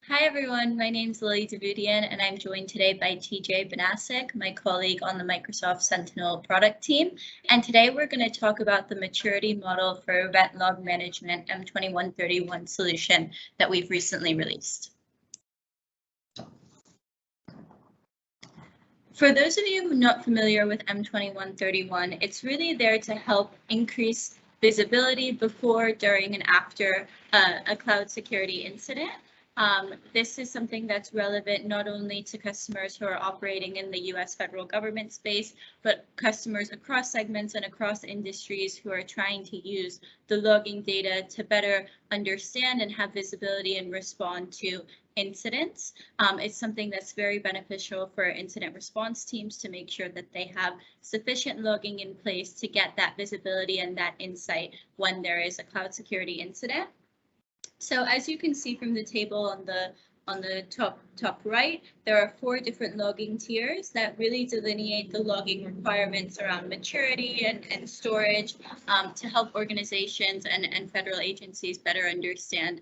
Hi everyone, my name is Lili Davoudian and I'm joined today by TJ Banasik, my colleague on the Microsoft Sentinel product team. And today we're going to talk about the maturity model for event log management M2131 solution that we've recently released. For those of you not familiar with M2131, it's really there to help increase visibility before, during, and after a cloud security incident. This is something that's relevant not only to customers who are operating in the US federal government space, but customers across segments and across industries who are trying to use the logging data to better understand and have visibility and respond to incidents. It's something that's very beneficial for incident response teams to make sure that they have sufficient logging in place to get that visibility and that insight when there is a cloud security incident. So as you can see from the table on the top right, there are 4 different logging tiers that really delineate the logging requirements around maturity and storage to help organizations and federal agencies better understand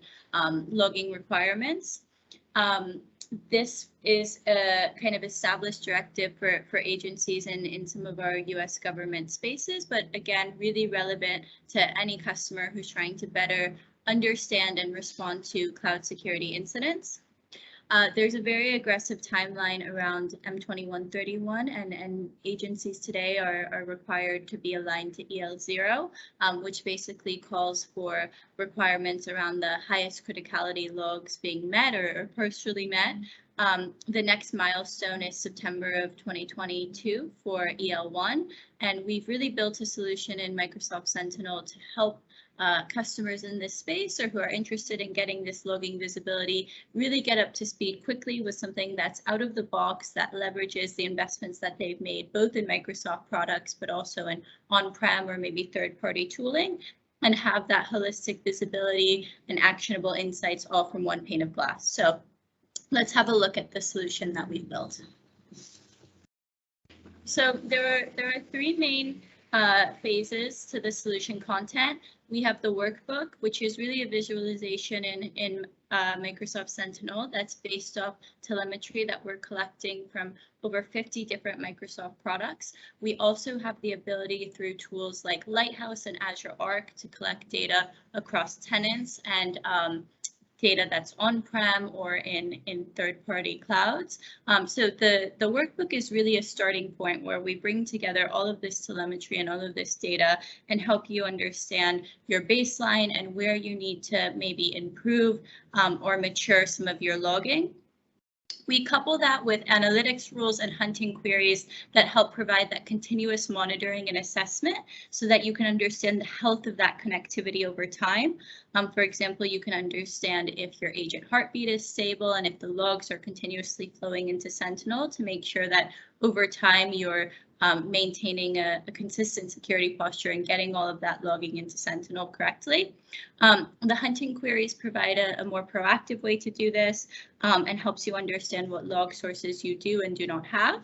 logging requirements. This is a kind of established directive for agencies in some of our US government spaces, but again, really relevant to any customer who's trying to better understand and respond to cloud security incidents. There's a very aggressive timeline around M2131 and agencies today are required to be aligned to EL0, which basically calls for requirements around the highest criticality logs being met or partially met. The next milestone is September of 2022 for EL1, and we've really built a solution in Microsoft Sentinel to help customers in this space or who are interested in getting this logging visibility really get up to speed quickly with something that's out of the box that leverages the investments that they've made both in Microsoft products but also in on-prem or maybe third-party tooling, and have that holistic visibility and actionable insights all from one pane of glass. So let's have a look at the solution that we've built. So there are 3 main phases to the solution content. We have the workbook, which is really a visualization in Microsoft Sentinel that's based off telemetry that we're collecting from over 50 different Microsoft products. We also have the ability through tools like Lighthouse and Azure Arc to collect data across tenants and data that's on-prem or in third-party clouds. So the workbook is really a starting point where we bring together all of this telemetry and all of this data and help you understand your baseline and where you need to maybe improve or mature some of your logging. We couple that with analytics rules and hunting queries that help provide that continuous monitoring and assessment so that you can understand the health of that connectivity over time. For example, you can understand if your agent heartbeat is stable and if the logs are continuously flowing into Sentinel to make sure that over time you're maintaining a consistent security posture and getting all of that logging into Sentinel correctly. The hunting queries provide a more proactive way to do this and helps you understand what log sources you do and do not have.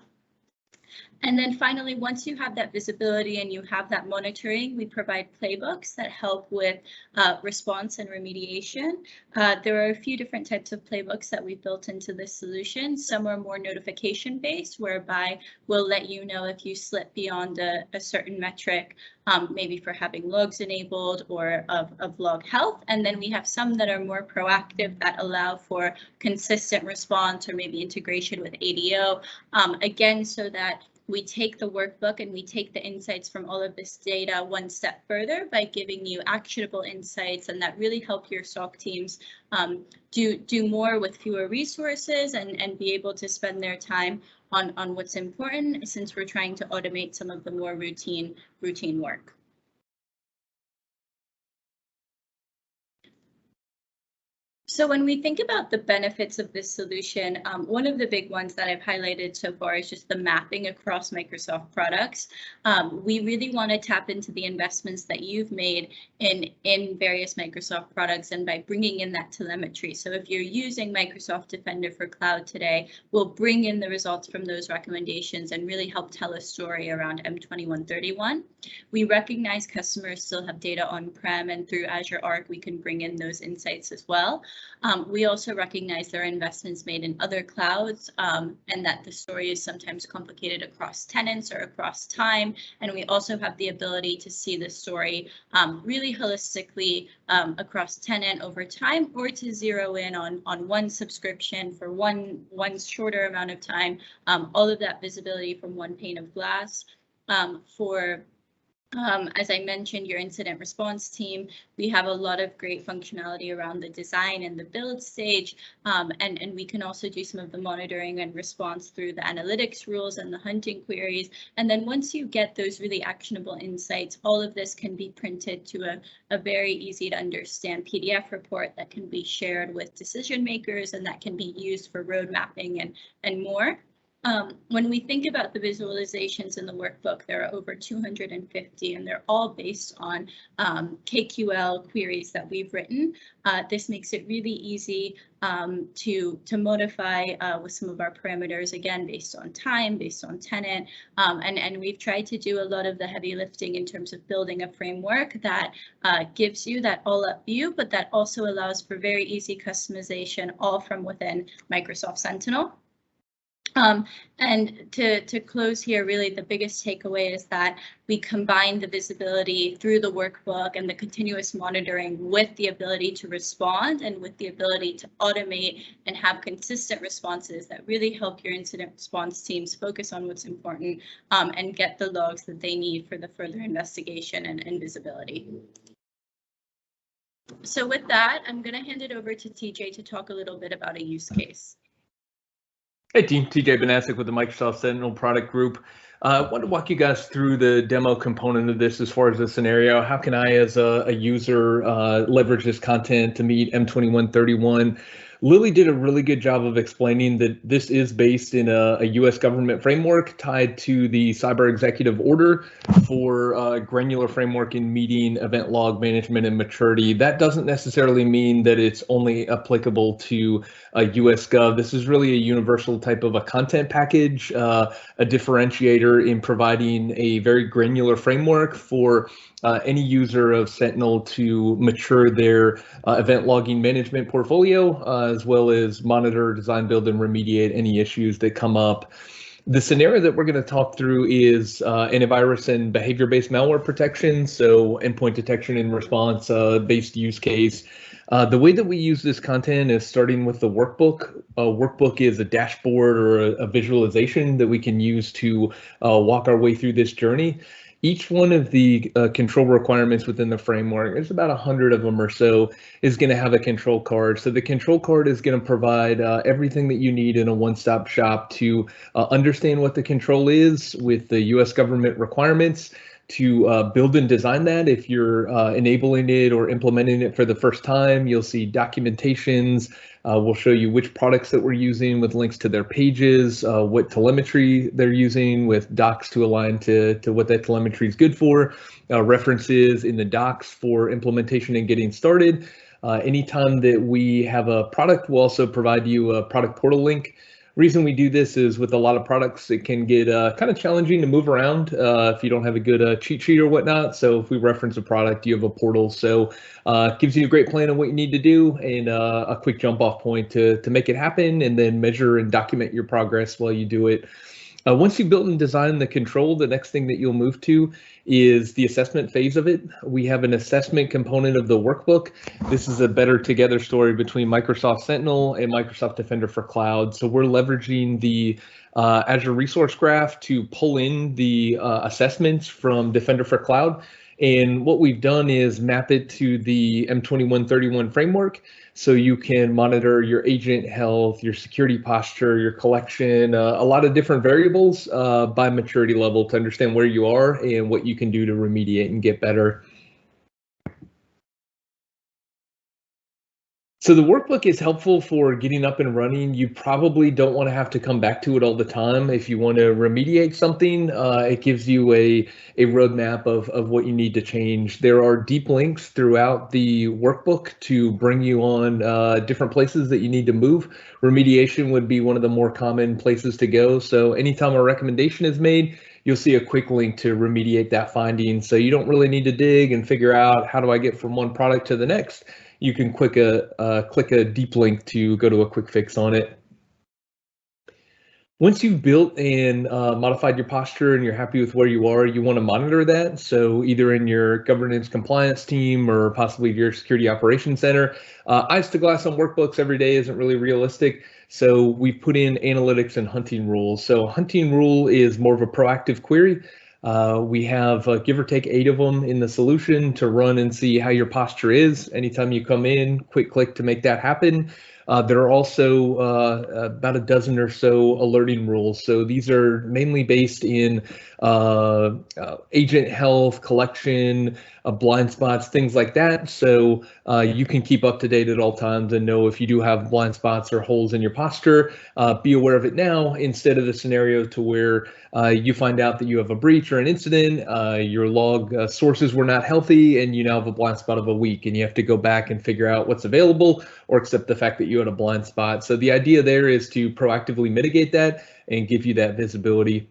And then finally, once you have that visibility and you have that monitoring, we provide playbooks that help with response and remediation. There are a few different types of playbooks that we've built into this solution. Some are more notification based, whereby we'll let you know if you slip beyond a certain metric, maybe for having logs enabled or of log health. And then we have some that are more proactive that allow for consistent response or maybe integration with ADO, again, so that we take the workbook and we take the insights from all of this data one step further by giving you actionable insights and that really help your SOC teams do more with fewer resources and be able to spend their time on what's important, since we're trying to automate some of the more routine work. So when we think about the benefits of this solution, one of the big ones that I've highlighted so far is just the mapping across Microsoft products. We really want to tap into the investments that you've made in various Microsoft products and by bringing in that telemetry. So if you're using Microsoft Defender for Cloud today, we'll bring in the results from those recommendations and really help tell a story around M2131. We recognize customers still have data on-prem, and through Azure Arc, we can bring in those insights as well. We also recognize there are investments made in other clouds and that the story is sometimes complicated across tenants or across time. And we also have the ability to see the story really holistically across tenant over time, or to zero in on one subscription for one shorter amount of time. All of that visibility from one pane of glass. As I mentioned, your incident response team, we have a lot of great functionality around the design and the build stage, and we can also do some of the monitoring and response through the analytics rules and the hunting queries. And then once you get those really actionable insights, all of this can be printed to a very easy to understand PDF report that can be shared with decision makers, and that can be used for road mapping and more. When we think about the visualizations in the workbook, there are over 250, and they're all based on KQL queries that we've written. This makes it really easy to modify with some of our parameters, again, based on time, based on tenant, and we've tried to do a lot of the heavy lifting in terms of building a framework that gives you that all-up view, but that also allows for very easy customization, all from within Microsoft Sentinel. And to close here, really the biggest takeaway is that we combine the visibility through the workbook and the continuous monitoring with the ability to respond and with the ability to automate and have consistent responses that really help your incident response teams focus on what's important and get the logs that they need for the further investigation and visibility. So with that, I'm going to hand it over to TJ to talk a little bit about a use case. Hey team, TJ Banasik with the Microsoft Sentinel product group. I want to walk you guys through the demo component of this as far as the scenario. How can I, as a user, leverage this content to meet M2131? Lili did a really good job of explaining that this is based in a U.S. government framework tied to the Cyber Executive Order for granular framework in meeting event log management and maturity. That doesn't necessarily mean that it's only applicable to U.S. Gov. This is really a universal type of a content package, a differentiator in providing a very granular framework for any user of Sentinel to mature their event logging management portfolio, as well as monitor, design, build, and remediate any issues that come up. The scenario that we're going to talk through is antivirus and behavior-based malware protection, so endpoint detection and response based use case. The way that we use this content is starting with the workbook. Workbook is a dashboard or a visualization that we can use to walk our way through this journey. Each one of the control requirements within the framework, there's about 100 of them or so, is going to have a control card. So the control card is going to provide everything that you need in a one-stop shop to understand what the control is with the U.S. government requirements, to build and design that. If you're enabling it or implementing it for the first time, you'll see documentations. We'll show you which products that we're using with links to their pages, what telemetry they're using with docs to align to what that telemetry is good for, references in the docs for implementation and getting started. Anytime that we have a product, we'll also provide you a product portal link. Reason we do this is with a lot of products, it can get kind of challenging to move around if you don't have a good cheat sheet or whatnot. So if we reference a product, you have a portal. So it gives you a great plan of what you need to do and a quick jump off point to make it happen, and then measure and document your progress while you do it. Once you've built and designed the control, the next thing that you'll move to is the assessment phase of it. We have an assessment component of the workbook. This is a better together story between Microsoft Sentinel and Microsoft Defender for Cloud. So we're leveraging the Azure Resource Graph to pull in the assessments from Defender for Cloud. And what we've done is map it to the M2131 framework, so you can monitor your agent health, your security posture, your collection, a lot of different variables by maturity level to understand where you are and what you can do to remediate and get better. So the workbook is helpful for getting up and running. You probably don't want to have to come back to it all the time. If you want to remediate something, it gives you a roadmap of what you need to change. There are deep links throughout the workbook to bring you on different places that you need to move. Remediation would be one of the more common places to go. So anytime a recommendation is made, you'll see a quick link to remediate that finding. So you don't really need to dig and figure out, how do I get from one product to the next? you can click a deep link to go to a quick fix on it. Once you've built and modified your posture and you're happy with where you are, you want to monitor that. So either in your governance compliance team or possibly your security operations center. Eyes to glass on workbooks every day isn't really realistic. So we've put in analytics and hunting rules. So hunting rule is more of a proactive query. We have give or take 8 of them in the solution to run and see how your posture is. Anytime you come in, quick click to make that happen. There are also about a dozen or so alerting rules. So these are mainly based in agent health, collection, blind spots, things like that. So you can keep up to date at all times and know if you do have blind spots or holes in your posture. Be aware of it now instead of the scenario to where you find out that you have a breach or an incident, your log sources were not healthy, and you now have a blind spot of a week, and you have to go back and figure out what's available or accept the fact that you had a blind spot. So the idea there is to proactively mitigate that and give you that visibility.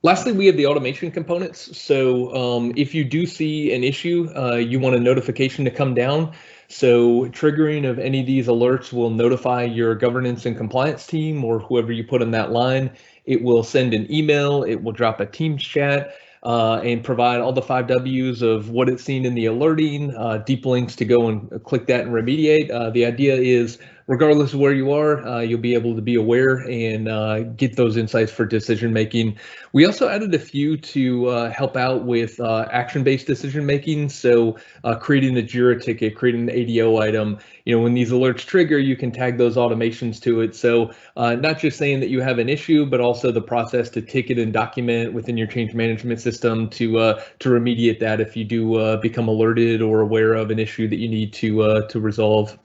Lastly, we have the automation components. So if you do see an issue, you want a notification to come down. So triggering of any of these alerts will notify your governance and compliance team or whoever you put on that line. It will send an email, it will drop a Teams chat, and provide all the 5 Ws of what it's seen in the alerting, deep links to go and click that and remediate. The idea is, regardless of where you are, you'll be able to be aware and get those insights for decision making. We also added a few to help out with action-based decision making. So creating a JIRA ticket, creating an ADO item. You know, when these alerts trigger, you can tag those automations to it. So not just saying that you have an issue, but also the process to ticket and document within your change management system to remediate that if you do become alerted or aware of an issue that you need to resolve.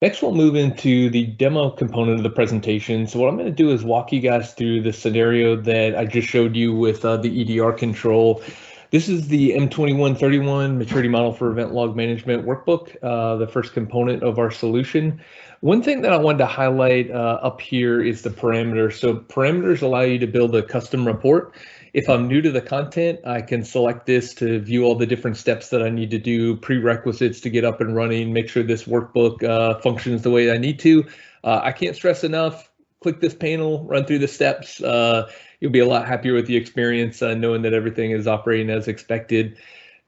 Next, we'll move into the demo component of the presentation. So what I'm going to do is walk you guys through the scenario that I just showed you with the EDR control. This is the M2131 Maturity Model for Event Log Management workbook, the first component of our solution. One thing that I wanted to highlight up here is the parameters. So parameters allow you to build a custom report. If I'm new to the content, I can select this to view all the different steps that I need to do, prerequisites to get up and running, make sure this workbook functions the way I need to. I can't stress enough, click this panel, run through the steps. You'll be a lot happier with the experience knowing that everything is operating as expected.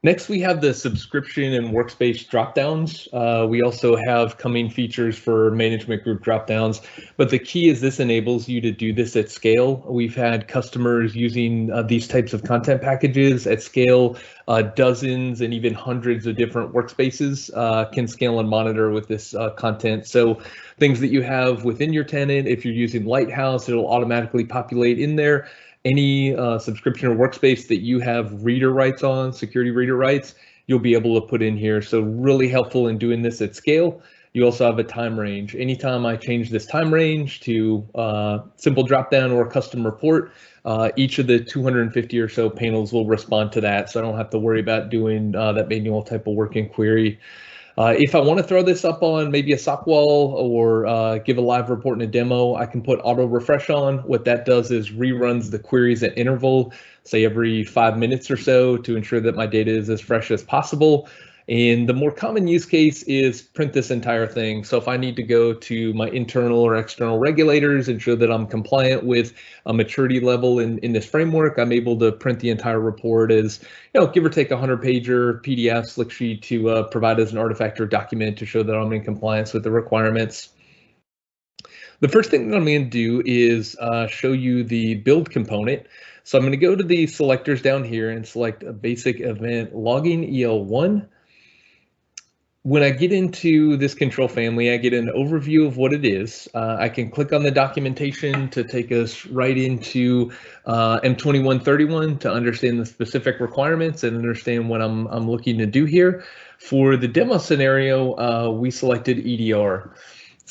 Next, we have the subscription and workspace dropdowns. We also have coming features for management group dropdowns, but the key is this enables you to do this at scale. We've had customers using these types of content packages at scale. Dozens and even hundreds of different workspaces can scale and monitor with this content. So things that you have within your tenant, if you're using Lighthouse, it'll automatically populate in there. Any subscription or workspace that you have reader rights on, security reader rights, you'll be able to put in here. So really helpful in doing this at scale. You also have a time range. Anytime I change this time range to simple dropdown or a custom report, each of the 250 or so panels will respond to that. So I don't have to worry about doing that manual type of working query. If I want to throw this up on maybe a SOC wall or give a live report in a demo, I can put auto refresh on. What that does is reruns the queries at interval, say every 5 minutes or so, to ensure that my data is as fresh as possible. And the more common use case is print this entire thing. So if I need to go to my internal or external regulators and show that I'm compliant with a maturity level in this framework, I'm able to print the entire report as, give or take a 100-pager PDF slick sheet to provide as an artifact or document to show that I'm in compliance with the requirements. The first thing that I'm going to do is show you the build component. So I'm going to go to the selectors down here and select a basic event logging EL1. When I get into this control family, I get an overview of what it is. I can click on the documentation to take us right into M2131 to understand the specific requirements and understand what I'm looking to do here. For the demo scenario, we selected EDR.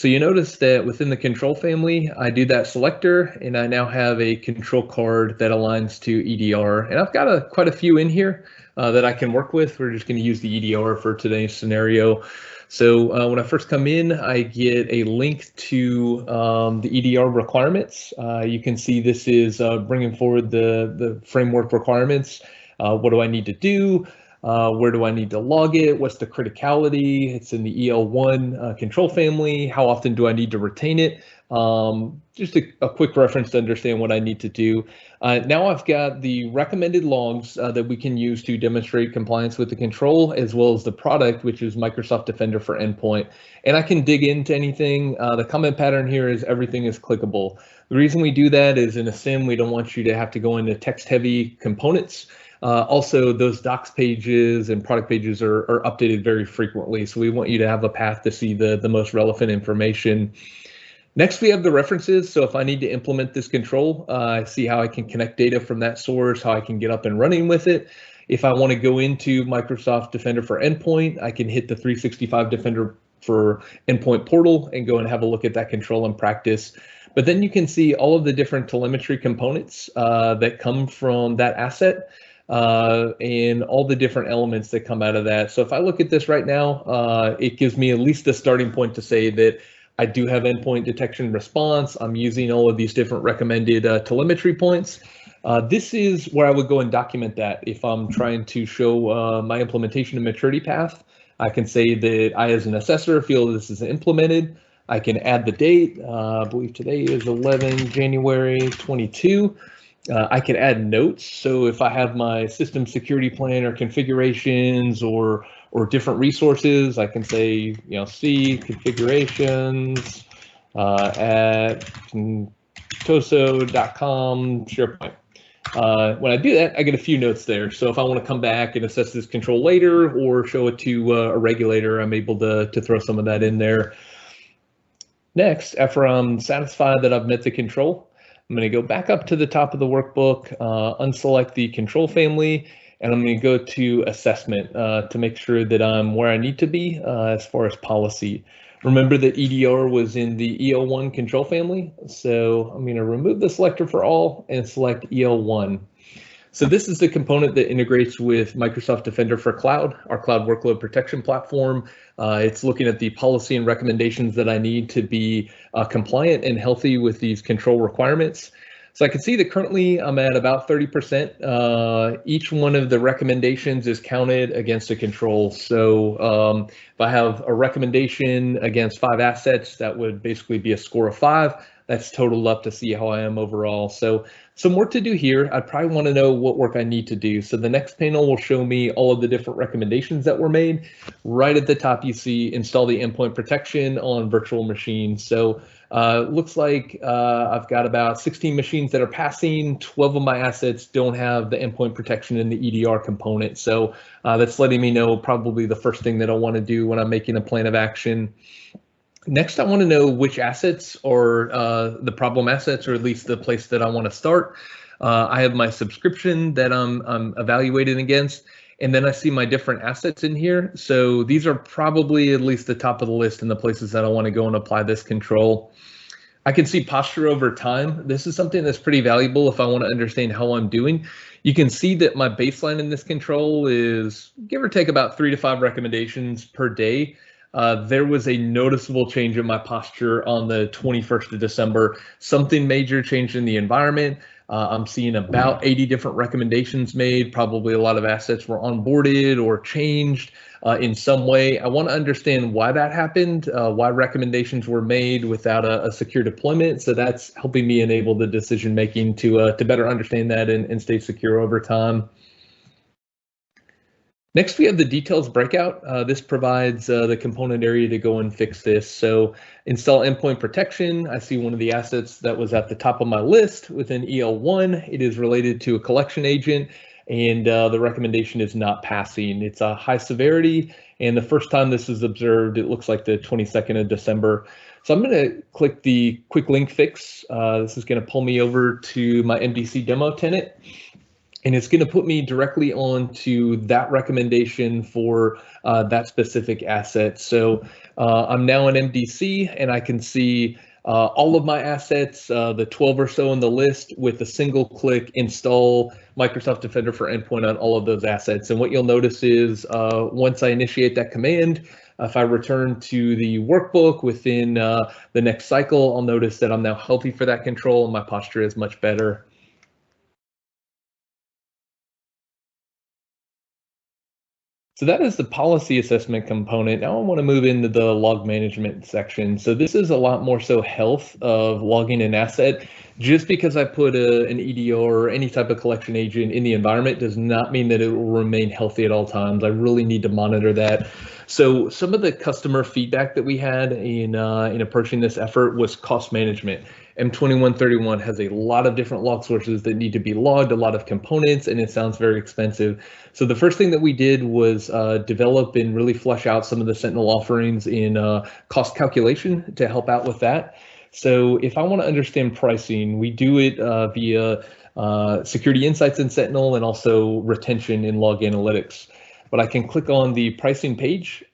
So you notice that within the control family, I do that selector, and I now have a control card that aligns to EDR. And I've got quite a few in here that I can work with. We're just going to use the EDR for today's scenario. So when I first come in, I get a link to the EDR requirements. You can see this is bringing forward the framework requirements. What do I need to do? Where do I need to log it? What's the criticality? It's in the EL1 control family. How often do I need to retain it? Just a quick reference to understand what I need to do. Now I've got the recommended logs that we can use to demonstrate compliance with the control, as well as the product, which is Microsoft Defender for Endpoint. And I can dig into anything. The comment pattern here is everything is clickable. The reason we do that is in a SIM, we don't want you to have to go into text-heavy components. Also, those docs pages and product pages are updated very frequently, so we want you to have a path to see the most relevant information. Next, we have the references. So if I need to implement this control, I see how I can connect data from that source, how I can get up and running with it. If I want to go into Microsoft Defender for Endpoint, I can hit the 365 Defender for Endpoint portal and go and have a look at that control in practice. But then you can see all of the different telemetry components that come from that asset. And all the different elements that come out of that. So if I look at this right now, it gives me at least a starting point to say that I do have endpoint detection response. I'm using all of these different recommended telemetry points. This is where I would go and document that. If I'm trying to show my implementation and maturity path, I can say that I, as an assessor, feel this is implemented. I can add the date. I believe today is 11 January 22. I can add notes. So if I have my system security plan or configurations or different resources, I can say, C configurations at toso.com SharePoint. When I do that, I get a few notes there. So if I want to come back and assess this control later or show it to a regulator, I'm able to throw some of that in there. Next, after I'm satisfied that I've met the control, I'm going to go back up to the top of the workbook, unselect the control family, and I'm going to go to assessment to make sure that I'm where I need to be as far as policy. Remember that EDR was in the EL1 control family, so I'm going to remove the selector for all and select EL1. So this is the component that integrates with Microsoft Defender for Cloud, our cloud workload protection platform. It's looking at the policy and recommendations that I need to be compliant and healthy with these control requirements. So I can see that currently I'm at about 30%. Each one of the recommendations is counted against a control. So if I have a recommendation against 5 assets, that would basically be a score of 5. That's totaled up to see how I am overall. So some work to do here. I'd probably want to know what work I need to do. So the next panel will show me all of the different recommendations that were made. Right at the top, you see install the endpoint protection on virtual machines. So looks like I've got about 16 machines that are passing. 12 of my assets don't have the endpoint protection in the EDR component. So that's letting me know probably the first thing that I want to do when I'm making a plan of action. Next, I want to know which assets are the problem assets, or at least the place that I want to start. I have my subscription that I'm evaluating against, and then I see my different assets in here. So these are probably at least the top of the list and the places that I want to go and apply this control. I can see posture over time. This is something that's pretty valuable if I want to understand how I'm doing. You can see that my baseline in this control is give or take about 3 to 5 recommendations per day. There was a noticeable change in my posture on the 21st of December. Something major changed in the environment. I'm seeing about 80 different recommendations made. Probably a lot of assets were onboarded or changed in some way. I want to understand why that happened, why recommendations were made without a secure deployment. So that's helping me enable the decision making to better understand that and stay secure over time. Next, we have the details breakout. This provides the component area to go and fix this. So install endpoint protection. I see one of the assets that was at the top of my list within EL1. It is related to a collection agent, and the recommendation is not passing. It's a high severity, and the first time this is observed, it looks like the 22nd of December. So I'm going to click the quick link fix. This is going to pull me over to my MDC demo tenant. And it's going to put me directly onto that recommendation for that specific asset. So I'm now in MDC, and I can see all of my assets, the 12 or so in the list, with a single click install Microsoft Defender for Endpoint on all of those assets. And what you'll notice is once I initiate that command, if I return to the workbook within the next cycle, I'll notice that I'm now healthy for that control and my posture is much better. So that is the policy assessment component. Now I want to move into the log management section. So this is a lot more so health of logging an asset. Just because I put an EDR or any type of collection agent in the environment does not mean that it will remain healthy at all times. I really need to monitor that. So some of the customer feedback that we had in approaching this effort was cost management. M2131 has a lot of different log sources that need to be logged, a lot of components, and it sounds very expensive. So the first thing that we did was develop and really flesh out some of the Sentinel offerings in cost calculation to help out with that. So if I want to understand pricing, we do it via security insights in Sentinel and also retention in log analytics. But I can click on the pricing page,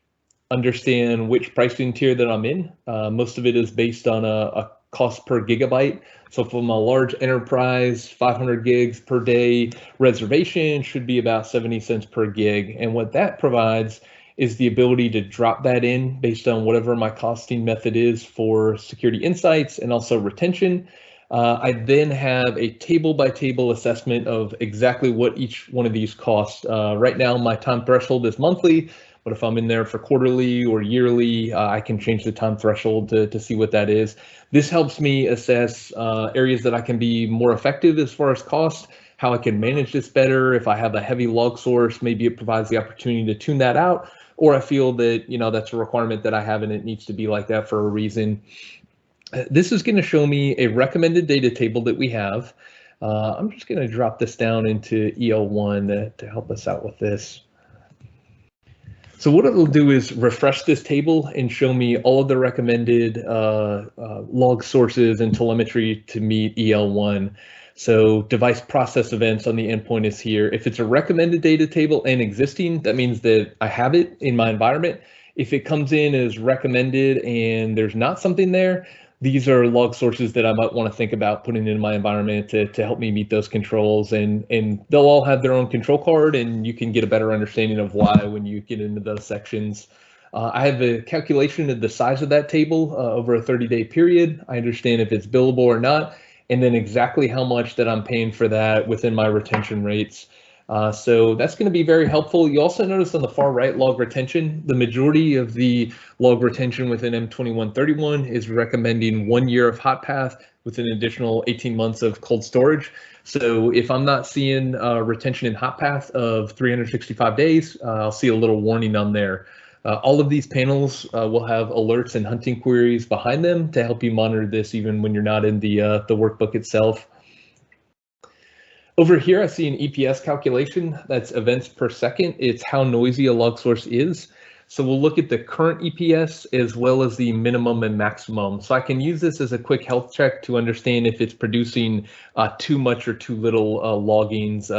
understand which pricing tier that I'm in. Most of it is based on a cost per gigabyte. So from a large enterprise, 500 gigs per day reservation should be about 70 cents per gig. And what that provides is the ability to drop that in based on whatever my costing method is for security insights and also retention. I then have a table by table assessment of exactly what each one of these costs. Right now, my time threshold is monthly, but if I'm in there for quarterly or yearly, I can change the time threshold to see what that is. This helps me assess areas that I can be more effective as far as cost, how I can manage this better. If I have a heavy log source, maybe it provides the opportunity to tune that out, or I feel that, you know, that's a requirement that I have and it needs to be like that for a reason. This is going to show me a recommended data table that we have. I'm just going to drop this down into EL1 to help us out with this. So what it'll do is refresh this table and show me all of the recommended log sources and telemetry to meet EL1. So device process events on the endpoint is here. If it's a recommended data table and existing, that means that I have it in my environment. If it comes in as recommended and there's not something there, these are log sources that I might want to think about putting in my environment to help me meet those controls, and they'll all have their own control card, and you can get a better understanding of why when you get into those sections. I have a calculation of the size of that table over a 30-day period. I understand if it's billable or not, and then exactly how much that I'm paying for that within my retention rates. So that's going to be very helpful. You also notice on the far right, log retention, the majority of the log retention within M2131 is recommending 1 year of hot path with an additional 18 months of cold storage. So if I'm not seeing retention in hot path of 365 days, I'll see a little warning on there. All of these panels will have alerts and hunting queries behind them to help you monitor this even when you're not in the workbook itself. Over here, I see an EPS calculation. That's events per second. It's how noisy a log source is. So we'll look at the current EPS as well as the minimum and maximum. So I can use this as a quick health check to understand if it's producing too much or too little loggings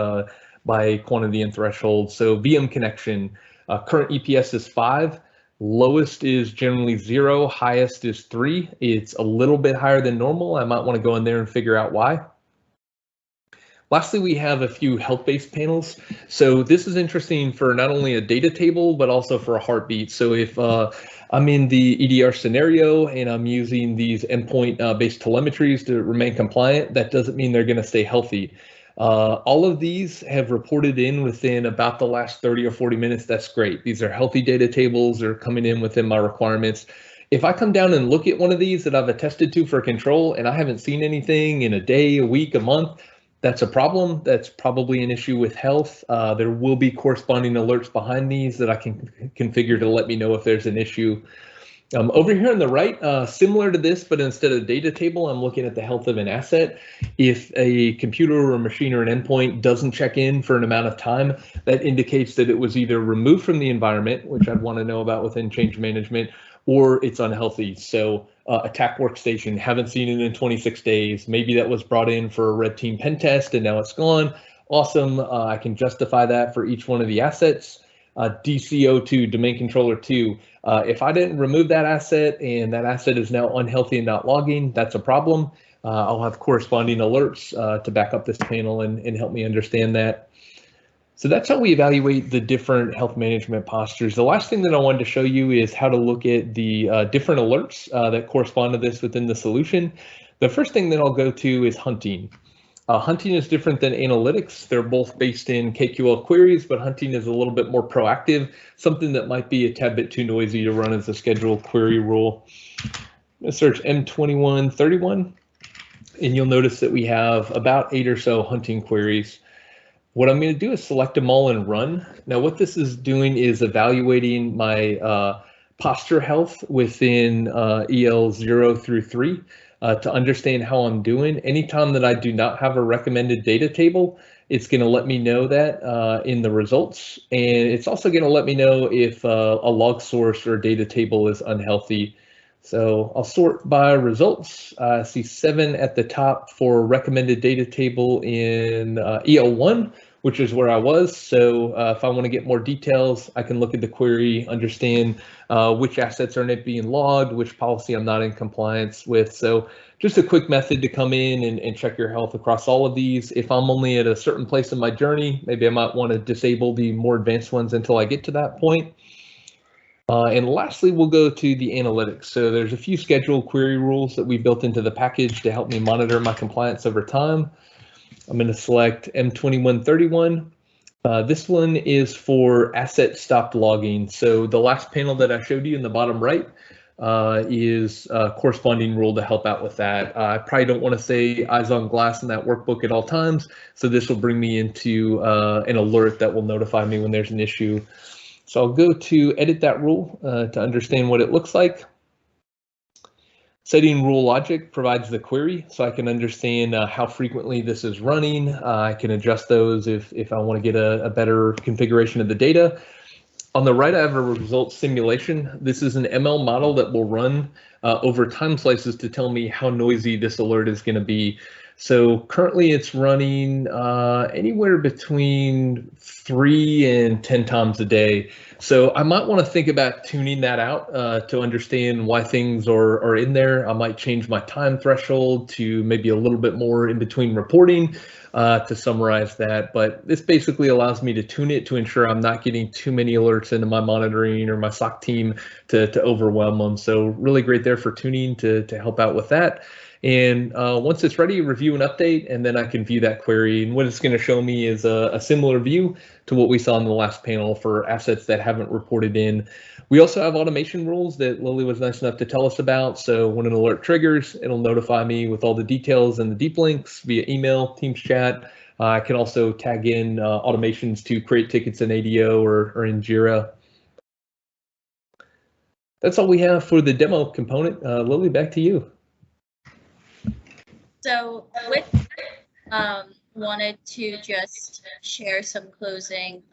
by quantity and threshold. So VM connection, current EPS is 5. Lowest is generally 0, highest is 3. It's a little bit higher than normal. I might want to go in there and figure out why. Lastly, we have a few health-based panels. So this is interesting for not only a data table, but also for a heartbeat. So if I'm in the EDR scenario and I'm using these endpoint-based telemetries to remain compliant, that doesn't mean they're going to stay healthy. All of these have reported in within about the last 30 or 40 minutes. That's great. These are healthy data tables. They're coming in within my requirements. If I come down and look at one of these that I've attested to for control and I haven't seen anything in a day, a week, a month, that's a problem. That's probably an issue with health. There will be corresponding alerts behind these that I can configure to let me know if there's an issue. Over here on the right, similar to this, but instead of data table, I'm looking at the health of an asset. If a computer or a machine or an endpoint doesn't check in for an amount of time, that indicates that it was either removed from the environment, which I'd want to know about within change management, or it's unhealthy. So attack workstation, haven't seen it in 26 days. Maybe that was brought in for a red team pen test and now it's gone. Awesome. I can justify that for each one of the assets. DCO2, domain controller 2. If I didn't remove that asset and that asset is now unhealthy and not logging, that's a problem. I'll have corresponding alerts to back up this panel and help me understand that. So that's how we evaluate the different health management postures. The last thing that I wanted to show you is how to look at the different alerts that correspond to this within the solution. The first thing that I'll go to is hunting. Hunting is different than analytics. They're both based in KQL queries, but hunting is a little bit more proactive, something that might be a tad bit too noisy to run as a scheduled query rule. I'm going to search M2131, and you'll notice that we have about 8 or so hunting queries. What I'm going to do is select them all and run. Now, what this is doing is evaluating my posture health within EL 0 through 3 to understand how I'm doing. Anytime that I do not have a recommended data table, it's going to let me know that in the results. And it's also going to let me know if a log source or data table is unhealthy. So I'll sort by results. I see 7 at the top for recommended data table in EL1, which is where I was. So if I want to get more details, I can look at the query, understand which assets are not being logged, which policy I'm not in compliance with. So just a quick method to come in and check your health across all of these. If I'm only at a certain place in my journey, maybe I might want to disable the more advanced ones until I get to that point. And lastly, we'll go to the analytics. So there's a few scheduled query rules that we built into the package to help me monitor my compliance over time. I'm going to select M2131. This one is for asset stopped logging. So the last panel that I showed you in the bottom right is a corresponding rule to help out with that. I probably don't want to say eyes on glass in that workbook at all times. So this will bring me into an alert that will notify me when there's an issue. So I'll go to edit that rule to understand what it looks like. Setting rule logic provides the query, so I can understand how frequently this is running. I can adjust those if I want to get a better configuration of the data. On the right, I have a result simulation. This is an ML model that will run over time slices to tell me how noisy this alert is going to be. So currently it's running anywhere between 3 and 10 times a day. So I might want to think about tuning that out to understand why things are in there. I might change my time threshold to maybe a little bit more in between reporting to summarize that. But this basically allows me to tune it to ensure I'm not getting too many alerts into my monitoring or my SOC team to overwhelm them. So really great there for tuning to help out with that. And once it's ready, review and update, and then I can view that query. And what it's going to show me is a similar view to what we saw in the last panel for assets that haven't reported in. We also have automation rules that Lili was nice enough to tell us about. So when an alert triggers, it'll notify me with all the details and the deep links via email, Teams chat. I can also tag in automations to create tickets in ADO or in Jira. That's all we have for the demo component. Lili, back to you. So with wanted to just share some closing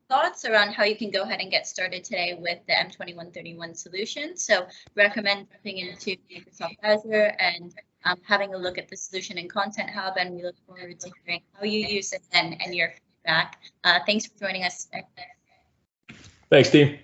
thoughts around how you can go ahead and get started today with the M2131 solution. So recommend jumping into Microsoft Azure and having a look at the solution in Content Hub, and we look forward to hearing how you use it and your feedback. Thanks for joining us today. Thanks, team.